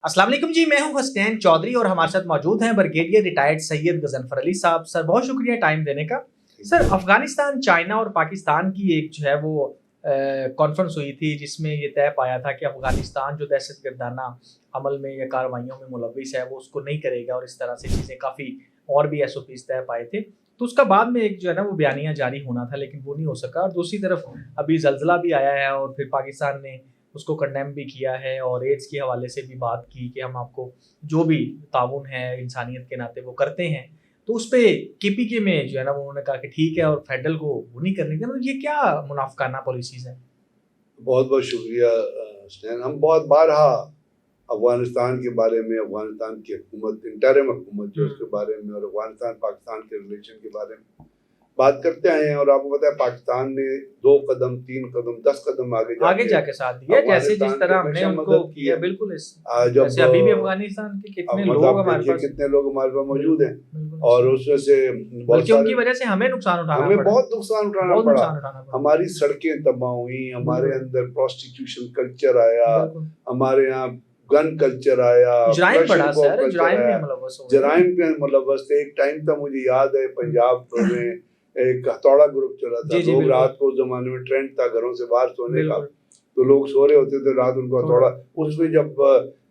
अस्सलाम वालेकुम जी, मैं हूं हसनैन चौधरी और हमारे साथ मौजूद हैं ब्रिगेडियर रिटायर्ड सैयद गजनफर अली साहब। सर बहुत शुक्रिया टाइम देने का। सर अफगानिस्तान, चाइना और पाकिस्तान की एक जो है वो कॉन्फ्रेंस हुई थी जिसमें ये तय पाया था कि अफगानिस्तान जो दहशतगर्दाना अमल में या कार्रवाइयों में मुलविस है वो उसको नहीं करेगा और इस तरह से चीज़ें काफ़ी और भी एसओपीज तय पाए थे। तो उसका बाद में एक जो है ना वो बयानिया जारी होना था लेकिन वो नहीं हो सका। और दूसरी तरफ अभी जल्जला भी आया है और फिर पाकिस्तान ने उसको कंडेम भी किया है और एड्स के हवाले से भी बात की कि हम आपको जो भी ताउन है इंसानियत के नाते वो करते हैं। तो उस पे केपीके में जो है ना उन्होंने कहा कि ठीक है और फेडरल को वो नहीं करने देना। ये क्या मुनाफिकाना पॉलिसीज हैं? बहुत बहुत शुक्रिया स्टैन। हम बहुत बारहा अफगानिस्तान के बारे में, अफगानिस्तान की हुकूमत, इंटरिम हुकूमत जो उसके बारे में और अफगानिस्तान पाकिस्तान के रिलेशन के बारे में बात करते आए हैं। और आपको पता है पाकिस्तान ने 2 कदम 3 कदम 10 कदम आगे जाके साथ दिया, जैसे जिस तरह हमने उनको किया। बिल्कुल जैसे अभी भी अफगानिस्तान के कितने लोग हमारे पास मौजूद हैं और उसमें से बल्कि उनकी वजह से हमें नुकसान उठाना हमें बहुत नुकसान उठाना पड़ा। हमारी पड़ा। सड़कें तबाह हुई, हमारे अंदर प्रोस्टिट्यूशन कल्चर आया, हमारे यहाँ गन कल्चर आया, जराइम पे मुलव्वस थे। एक टाइम था, मुझे याद है पंजाब में एक हथौड़ा ग्रुप चला था। लोग रात को उस जमाने में ट्रेंड था घरों से बाहर सोने का, तो लोग सो रहे होते थे रात, उनको हथौड़ा, उसमें जब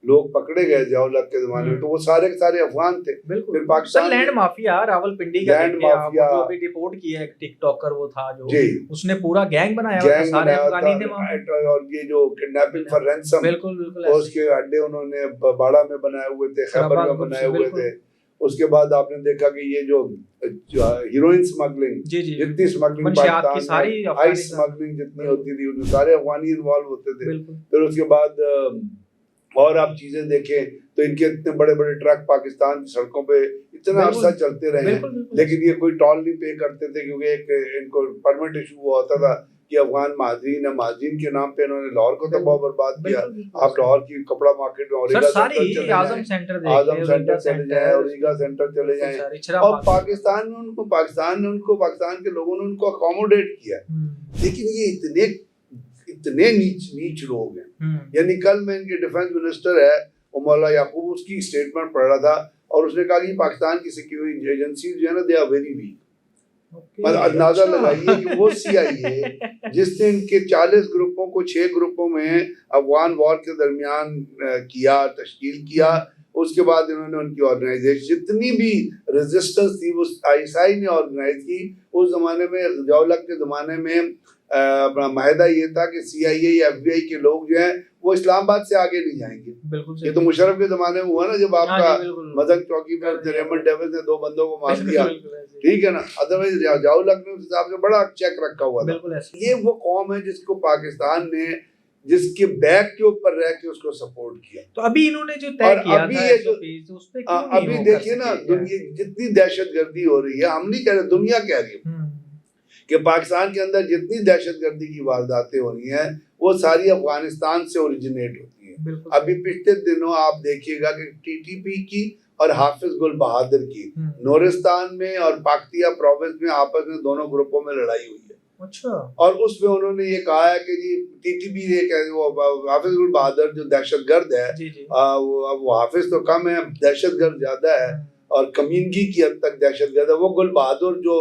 लोग पकड़े गए जवाहर के जमाने में तो वो सारे के सारे अफगान थे। फिर पाकिस्तान लैंड माफिया, रावलपिंडी का लैंड माफिया जो अभी रिपोर्ट किया है, टिकटॉकर वो था जो उसने पूरा गैंग बनाया हुआ था, सारे अफगानी थे वहां। और ये जो किडनैपिंग फॉर रैंसम, बिल्कुल उसके अड्डे उन्होंने बाड़ा में बनाए हुए थे, खैबर में बनाए हुए थे। उसके बाद आपने देखा कि ये जो हीरोइन स्मगलिंग, जितनी स्मगलिंग पाकिस्तान में, आइस स्मगलिंग जितनी होती थी उसमें सारे अफगानी इन्वॉल्व होते थे। फिर उसके बाद और आप चीजें देखें तो इनके इतने बड़े बड़े ट्रक पाकिस्तान की सड़कों पे इतना अरसा चलते रहे हैं, लेकिन ये कोई टोल नहीं पे करते थे क्योंकि एक इनको परमिट इशू हुआ होता था कि अफगान महाजरीन है, महाजरीन के नाम पे इन्होंने लाहौर को तबाह बर्बाद किया। आप लाहौर की कपड़ा मार्केट में आजम सेंटर चले जाए और ईगा सेंटर चले जाए, और पाकिस्तान ने उनको पाकिस्तान के लोगों ने उनको अकोमोडेट किया। लेकिन ये इतने नीच लोग हैं। यानी कल मैं इनके डिफेंस मिनिस्टर है मौला याकूब, उसकी स्टेटमेंट पढ़ रहा था और उसने कहा कि पाकिस्तान की सिक्योरिटी एजेंसी जो है ना, दे आर वेरी वीक। मतलब अंदाजा लगाइए कि वो CIA जिसने इनके 40 ग्रुपों को 6 ग्रुपों में अफगान वॉर के दरमियान किया, तश्कील किया, उसके बाद इन्होंने उनकी ऑर्गेनाइजेशन जितनी भी रेजिस्टेंस थी वो ISI ने ऑर्गेनाइज की। उस जमाने में जवाहर के जमाने में अपना माहिदा ये था कि CIA या FBI के लोग जो हैं वो इस्लामाबाद से आगे नहीं जाएंगे। ये तो मुशर्रफ के जमाने में हुआ ना, जब आपका मदन चौकी में रेमंड डेविस ने 2 बंदों को मार दिया, ठीक है ना। अदरवाइज जवाहर ने उस हिसाब से बड़ा चेक रखा हुआ था। ये वो कौम है जिसको पाकिस्तान ने, जिसके बैक के ऊपर रह के उसको सपोर्ट किया। तो अभी इन्होंने जो तय किया अभी था, ये जो अभी देखिए ना, दुनिया जितनी दहशतगर्दी हो रही है, हम नहीं कह रहे, दुनिया कह रही है कि पाकिस्तान के अंदर जितनी दहशतगर्दी की वारदातें हो रही हैं वो सारी अफगानिस्तान से ओरिजिनेट होती हैं। अभी पिछले दिनों आप देखिएगा कि TTP की और हाफिज गुल बहादुर की नूरिस्तान में और पाक्तिया प्रोविंस में आपस में दोनों ग्रुपों में लड़ाई हुई है। अच्छा। और उसमें उन्होंने ये कहा है कि जी TTP हाफिज गुल बहादुर जो दहशतगर्द है, वो हाफिज तो कम है, दहशतगर्द ज्यादा है और कमीनगी की हद तक दहशतगर्द है। वो गुल बहादुर जो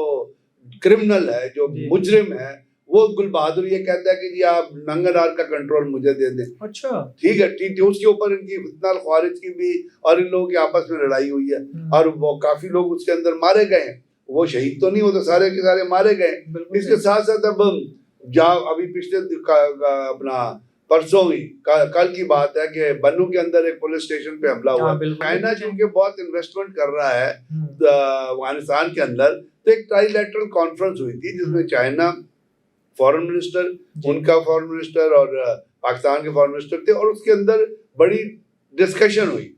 क्रिमिनल है, जो मुजरिम है, वो गुल बहादुर ये कहता है कि जी आप नंगरहार का कंट्रोल मुझे दे दें। अच्छा, ठीक है। उसके ऊपर इनकी फितनाल ख्वारिज की भी और इन लोगों की आपस में लड़ाई हुई है और वो काफी लोग उसके अंदर मारे गए हैं। वो शहीद तो नहीं, वो तो सारे के सारे मारे गए। इसके साथ साथ अब अभी पिछले अपना परसों ही कल की बात है कि बन्नू के अंदर एक पुलिस स्टेशन पे हमला हुआ। चाइना चूंकि बहुत इन्वेस्टमेंट कर रहा है अफगानिस्तान के अंदर, तो एक ट्राइलेटरल कॉन्फ्रेंस हुई थी जिसमें चाइना फॉरेन मिनिस्टर, उनका फॉरेन मिनिस्टर और पाकिस्तान के फॉरेन मिनिस्टर थे, और उसके अंदर बड़ी डिस्कशन हुई।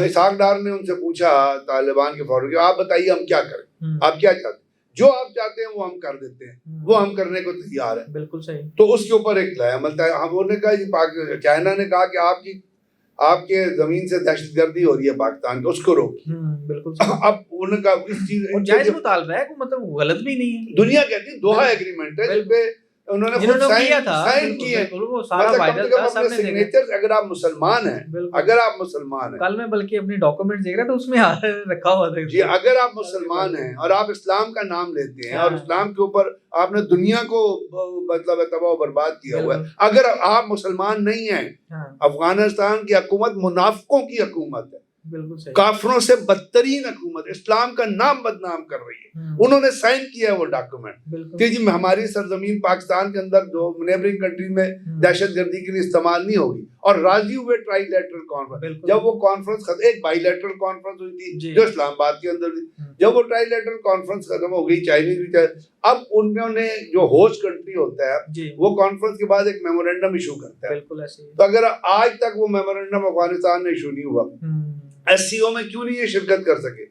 इसहाक डार ने उनसे पूछा तालिबान के फॉरेन, आप बताइए हम क्या करें, आप क्या चाहते हैं? जो आप चाहते हैं वो हम कर देते हैं, वो हम करने को तैयार है। बिल्कुल सही। तो उसके ऊपर एक अमल था। हमने कहा, चाइना ने कहा कि आपके जमीन से दहशतगर्दी हो रही है पाकिस्तान की, उसको रोकिए। बिल्कुल। अब उनका इस चीज जायज मुतालबा है, मतलब गलत भी नहीं है। दुनिया कहती है दोहा एग्रीमेंट है जिसपे उन्होंने जिन्होंने किया था, साइन किए, वो सारा वायरल था, सबने सिग्नेचर्स। अगर आप मुसलमान हैं, अगर आप मुसलमान हैं, कल मैं बल्कि अपने डॉक्यूमेंट्स देख रहा था, उसमें रखा हुआ था जी, अगर आप मुसलमान हैं और आप इस्लाम का नाम लेते हैं और इस्लाम के ऊपर आपने दुनिया को मतलब तबाह बर्बाद किया हुआ है, अगर आप मुसलमान नहीं हैं, अफगानिस्तान की हुकूमत मुनाफिकों की हुकूमत है, बिल्कुल सही, काफरों से बदतरीन हुकूमत, इस्लाम का नाम बदनाम कर रही है। उन्होंने साइन किया है वो डॉक्यूमेंट कि जी हमारी सरजमीन पाकिस्तान के अंदर जो नेबरिंग कंट्री में दहशतगर्दी के लिए इस्तेमाल नहीं होगी, और राजी हुए ट्राइलैटरल कॉन्फ्रेंस। जब वो कॉन्फ्रेंस खत्म, एक बाइलैटरल कॉन्फ्रेंस हुई थी जो इस्लामाबाद के अंदर थी, जब वो ट्राइलैटरल कॉन्फ्रेंस खत्म हो गई, चाइनीज भी, अब उन्होंने जो होस्ट कंट्री होता है वो कॉन्फ्रेंस के बाद एक मेमोरेंडम इशू करता है। तो अगर आज तक वो मेमोरेंडम अफगानिस्तान में इशू नहीं हुआ, एससीओ में क्यों नहीं ये शिरकत कर सके?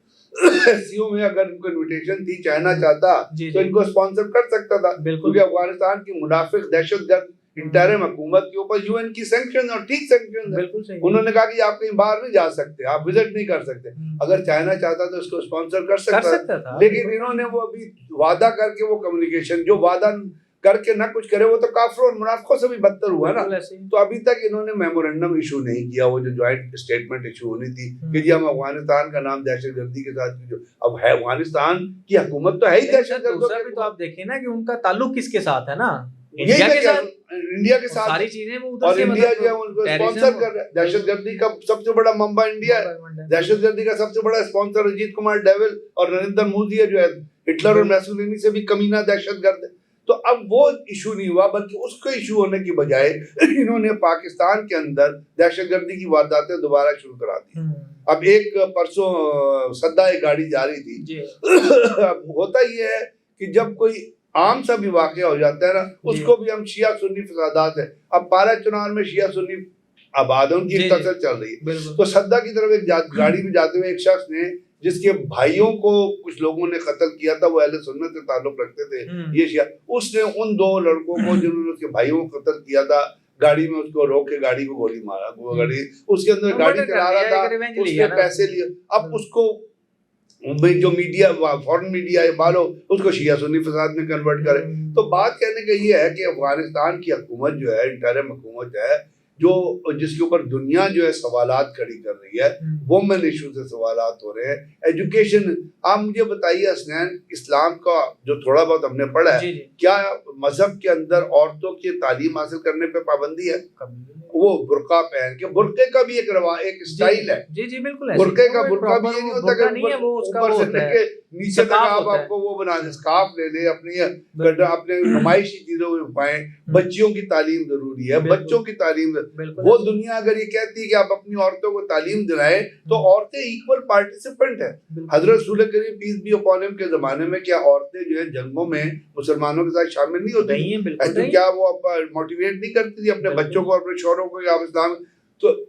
एससीओ में अगर इनको इनविटेशन थी, चाइना चाहता तो इनको स्पॉन्सर कर सकता था, क्योंकि अफगानिस्तान की मुनाफिक दहशतगर्द इंटरिम हुकूमत के ऊपर यूएन की सैंक्शन और ठीक सैंक्शन है। उन्होंने कहा कि आप कहीं बाहर नहीं जा सकते, आप विजिट नहीं कर सकते। अगर चाइना चाहता तो इसको स्पॉन्सर कर सकता था, लेकिन इन्होंने वो अभी वादा करके वो कम्युनिकेशन जो वादा करके ना कुछ करे, वो तो काफिरों और मुनाफिकों से भी बदतर हुआ ना। तो अभी तक इन्होंने मेमोरेंडम इशू नहीं किया, वो जो ज्वाइंट स्टेटमेंट इशू होनी थी कि जी हम अफगानिस्तान का नाम दहशतगर्दी के साथ, जो अब है अफगानिस्तान की हुकूमत तो है ही दहशतगर्दी। तो आप देखिए ना कि उनका ताल्लुक किसके साथ है ना, इंडिया के साथ, इंडिया के साथ सारी चीजें वो उधर और से इंडिया जो है उनको स्पॉन्सर कर रहा है। दहशतगर्दी का सबसे बड़ा मंबा इंडिया है, दहशतगर्दी का सबसे बड़ा स्पॉन्सर अजीत कुमार डेविल और नरेंद्र मोदी है, जो है हिटलर और मैसोलिनी से भी कमीना दहशतगर्द है। तो अब वो इशू नहीं हुआ, बल्कि उसको इशू होने की बजाय इन्होंने पाकिस्तान के अंदर दहशतगर्दी की वारदातें दोबारा शुरू करा दी। अब एक परसों सद्दा एक गाड़ी जा रही थी। अब होता ये है कि जब कोई आम सा भी वाकया हो जाता है ना, उसको भी हम शिया सुन्नी फसादात है। अब पारा चुनाव में शिया सुन्नी आबादों की तसल चल रही है, तो सद्दा की तरफ एक गाड़ी में जाते हुए एक शख्स ने, जिसके भाइयों को कुछ लोगों ने कत्ल किया था, वो अहले सुन्नत से ताल्लुक रखते थे, ये शिया, उसने उन दो लड़कों को जिन्होंने उसके भाइयों को कत्ल किया था, गाड़ी में उसको रोक के गाड़ी को गोली मारा। वो गाड़ी, उसके अंदर गाड़ी चला रहा था, उसने पैसे लिए। अब उसको जो मीडिया, फॉरेन मीडिया वालों उसको शिया सुन्नी फसाद में कन्वर्ट करे। तो बात कहने का ये है कि अफगानिस्तान की हुकूमत जो है, इंटरिम हुकूमत है, जो जिसके ऊपर दुनिया जो है सवालात खड़ी कर रही है, वुमेन इशू से सवालात हो रहे हैं। एजुकेशन, आप मुझे बताइए हसनैन, इस्लाम का जो थोड़ा बहुत हमने पढ़ा है, क्या मजहब के अंदर औरतों की तालीम हासिल करने पे पाबंदी है? वो बुर्का पहन के, बुर्के का भी एक स्टाइल है। जी जी बिल्कुल, बुर्के का बुर्का भी ये नहीं होता कि ऊपर से लेके नीचे तक आप आपको वो बना दे, स्कार्फ ले ले, अपने नुमाइशी चीजों को पाए। बच्चियों की तालीम जरूरी है, बच्चों की तालीम। वो दुनिया अगर ये कहती है कि आप अपनी औरतों को तालीम दिलाएं, तो औरतें इक्वल पार्टिसिपेंट है। हजरत रसूल करीम पीस बी अपॉन हिम के जमाने में क्या औरतें जो है जंगों में मुसलमानों के साथ शामिल नहीं होती? तो क्या वो मोटिवेट नहीं करती थी अपने बच्चों को, अपने शौहरों को, आप इस्लाम? तो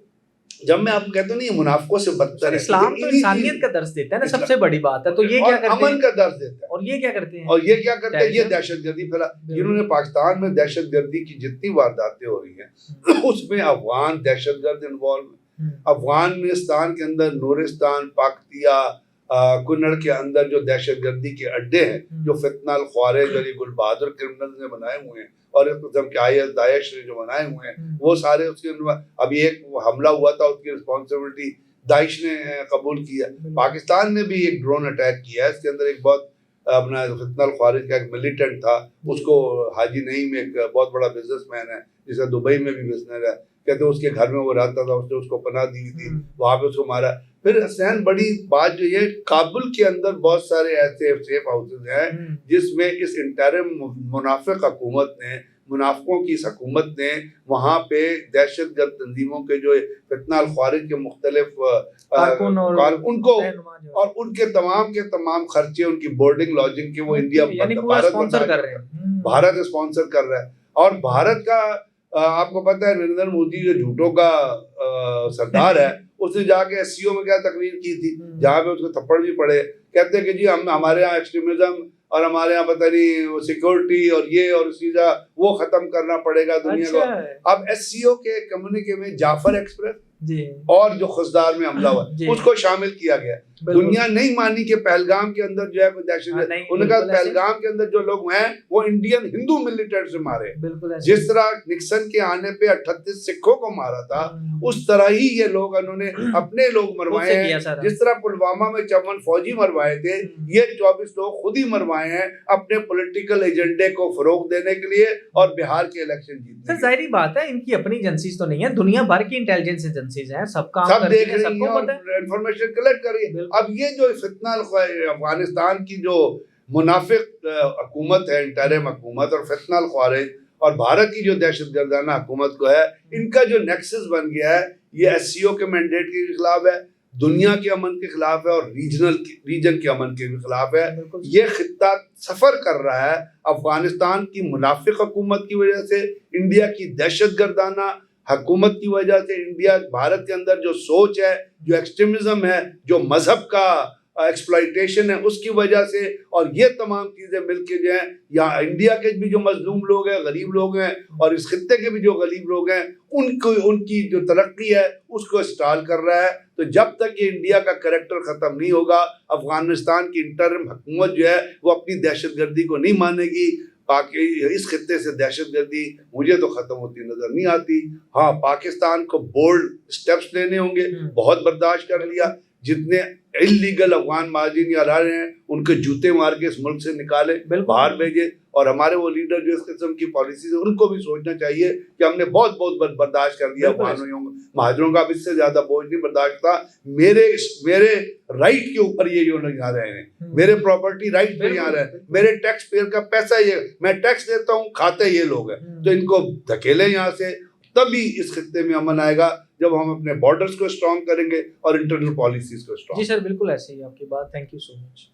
जब मैं आपको कहता हूँ ना ये मुनाफिकों से बदतर है, इस्लाम तो इंसानियत का दर्स देता है ना, सबसे बड़ी बात है। तो ये क्या करते हैं? अमन का दर्स देता है। और ये क्या करते हैं? और ये क्या करते हैं? ये दहशतगर्दी फैला। जिन्होंने पाकिस्तान में दहशतगर्दी की जितनी वारदातें हो रही हैं, उसमें अफगान दहशतगर्द इन्वॉल्व। अफगानिस्तान के अंदर नूरिस्तान, पाकतिया, कुन्नड़ के अंदर जो दहशतगर्दी के अड्डे हैं, जो फितना अल ख्वारिज और गुल बहादुर क्रिमिनल्स ने बनाए हुए हैं, और इस किस्म के आईएस दाइश ने जो बनाए हुए हैं, वो सारे उसके अभी एक हमला हुआ था, उसकी रिस्पॉन्सिबिलिटी दाइश ने कबूल किया। पाकिस्तान ने भी एक ड्रोन अटैक किया है, इसके अंदर एक बहुत अपना फितना अल ख्वारिज का एक मिलिटेंट था, उसको हाजी नईम एक बहुत बड़ा बिजनेसमैन है, जिसका दुबई में भी बिजनेस है, कहते उसके घर में वो रहता था, उसने उसको पनाह दी थी, वहां पे उसको मारा। फिर हसनैन बड़ी बात जो ये, काबुल के अंदर बहुत सारे ऐसे सेफ हाउसेज हैं जिसमें इस इंटरिम मुनाफिक हुकूमत ने, मुनाफिकों की इस हुकूमत ने वहाँ पे दहशतगर्द तंजीमों के जो फितना अल ख्वारिज के मुख्तलिफ उनको और उनके तमाम खर्चे, उनकी बोर्डिंग लॉजिंग के, वो इंडिया भारत स्पॉन्सर कर रहा है। और भारत का आपको पता है नरेंद्र मोदी जो झूठों का सरदार है, उसने जाके एससीओ में क्या तकरीर की थी, जहाँ पे उसको थप्पड़ भी पड़े। कहते हैं कि जी हम हमारे यहाँ एक्सट्रीमिज्म और हमारे यहाँ पता नहीं सिक्योरिटी और ये और वो खत्म करना पड़ेगा दुनिया को। अब एससीओ के कम्युनिके में जाफर एक्सप्रेस जी। और जो खुशदार में हमला हुआ उसको शामिल किया गया। दुनिया नहीं मानी कि पहलगाम के अंदर जो है दहशत, उनका पहलगाम के अंदर जो लोग हैं वो इंडियन हिंदू मिलिटेंट से मारे। जिस तरह निक्सन के आने पे 38 सिखों को मारा था, उस तरह ही ये लोग उन्होंने अपने लोग मरवाए हैं। जिस तरह पुलवामा में 54 फौजी मरवाए थे, ये 24 लोग खुद ही मरवाए हैं अपने पॉलिटिकल एजेंडे को फरोग देने के लिए और बिहार के इलेक्शन जीतने। सर जाहिर बात है इनकी अपनी एजेंसीज तो नहीं है, दुनिया भर की इंटेलिजेंस एजेंसीज हैं, सब काम सब करती देख हैं, रही सबको हैं पता है, और इन्फॉर्मेशन कलेक्ट कर रही है। अब ये जो फितना अफगानिस्तान की जो मुनाफिक हुकूमत है, इंटरिम हुकूमत और फितना ख्वारिज और भारत की जो दहशतगर्दाना हुकूमत को है, इनका जो नेक्सस बन गया है, ये एससीओ के मैंडेट के खिलाफ है, दुनिया के अमन के खिलाफ है और रीजन के अमन के भी खिलाफ है। ये खित्ता सफर कर रहा है अफगानिस्तान की मुनाफिक हुकूमत की वजह से, इंडिया की दहशतगर्दाना हुकूमत की वजह से, इंडिया भारत के अंदर जो सोच है, जो एक्सट्रीमिज्म है, जो मजहब का एक्सप्लॉइटेशन है, उसकी वजह से। और ये तमाम चीजें मिलके जो है, यहाँ इंडिया के भी जो मजलूम लोग हैं, गरीब लोग हैं, और इस खित्ते के भी जो गरीब लोग हैं, उनकी जो तरक्की है उसको स्टॉल कर रहा है। तो जब तक ये इंडिया का कैरेक्टर खत्म नहीं होगा, अफगानिस्तान की इंटरिम हुकूमत जो है वो अपनी दहशतगर्दी को नहीं मानेगी। इस खित्ते से दहशतगर्दी मुझे तो खत्म होती नजर नहीं आती। हाँ, पाकिस्तान को बोल्ड स्टेप्स लेने होंगे, बहुत बर्दाश्त कर लिया। जितने इलीगल अफगान महाजिन या रह रहे हैं उनके जूते मार के इस मुल्क से निकाले, बाहर भेजे। और हमारे वो लीडर जो इस किस्म की पॉलिसी है, उनको भी सोचना चाहिए कि हमने बहुत बर्दाश्त कर लिया अफगानों महाजरों का, अब इससे ज्यादा बोझ नहीं बर्दाश्त था। मेरे राइट के ऊपर ये लोग आ रहे हैं, मेरे प्रॉपर्टी राइट पे आ रहे हैं, मेरे टैक्स पेयर का पैसा ये, मैं टैक्स देता हूँ, खाते ये लोग हैं। तो इनको धकेले यहाँ से, तभी इस खित्ते में अमन आएगा जब हम अपने बॉर्डर्स को स्ट्रॉन्ग करेंगे और इंटरनल पॉलिसीज को स्ट्रॉन्ग। जी सर, बिल्कुल ऐसे ही आपकी बात। Thank you so much.